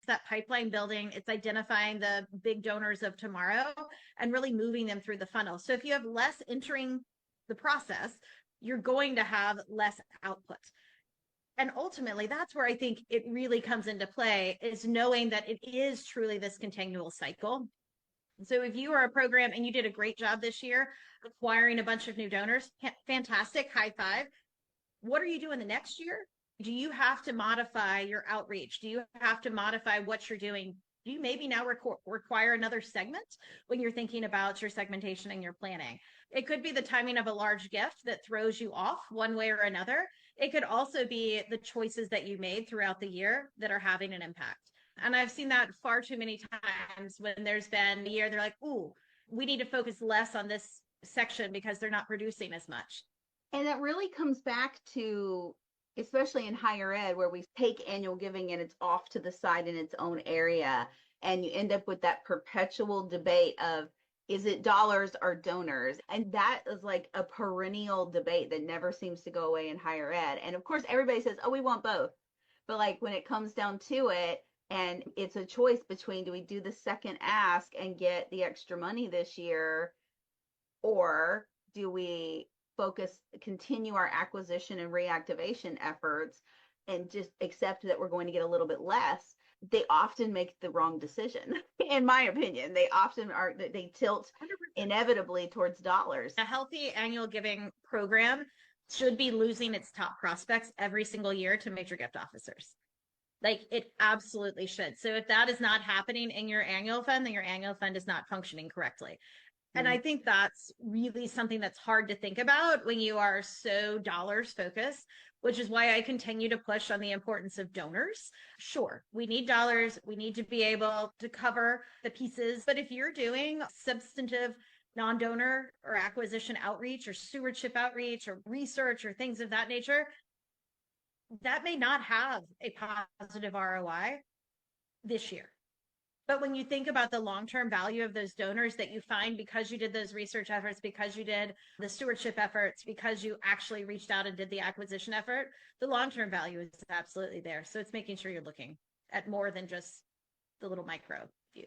that pipeline building. It's identifying the big donors of tomorrow and really moving them through the funnel. So if you have less entering the process, you're going to have less output. And ultimately, that's where I think it really comes into play, is knowing that it is truly this continual cycle. So if you are a program and you did a great job this year acquiring a bunch of new donors, fantastic, high five. What are you doing the next year? Do you have to modify your outreach? Do you have to modify what you're doing? Do you maybe now require another segment when you're thinking about your segmentation and your planning? It could be the timing of a large gift that throws you off one way or another. It could also be the choices that you made throughout the year that are having an impact. And I've seen that far too many times when there's been a year, they're like, ooh, we need to focus less on this section because they're not producing as much. And that really comes back to, especially in higher ed, where we take annual giving and it's off to the side in its own area. And you end up with that perpetual debate of, is it dollars or donors? And that is like a perennial debate that never seems to go away in higher ed. And of course, everybody says, oh, we want both. But like when it comes down to it, and it's a choice between, do we do the second ask and get the extra money this year, or do we continue our acquisition and reactivation efforts and just accept that we're going to get a little bit less? They often make the wrong decision. In my opinion, they often they tilt 100%. Inevitably towards dollars. A healthy annual giving program should be losing its top prospects every single year to major gift officers. Like it absolutely should. So if that is not happening in your annual fund, then your annual fund is not functioning correctly. And I think that's really something that's hard to think about when you are so dollars focused, which is why I continue to push on the importance of donors. Sure, we need dollars. We need to be able to cover the pieces. But if you're doing substantive non-donor or acquisition outreach or stewardship outreach or research or things of that nature, that may not have a positive ROI this year. But when you think about the long-term value of those donors that you find because you did those research efforts, because you did the stewardship efforts, because you actually reached out and did the acquisition effort, the long-term value is absolutely there. So it's making sure you're looking at more than just the little micro view.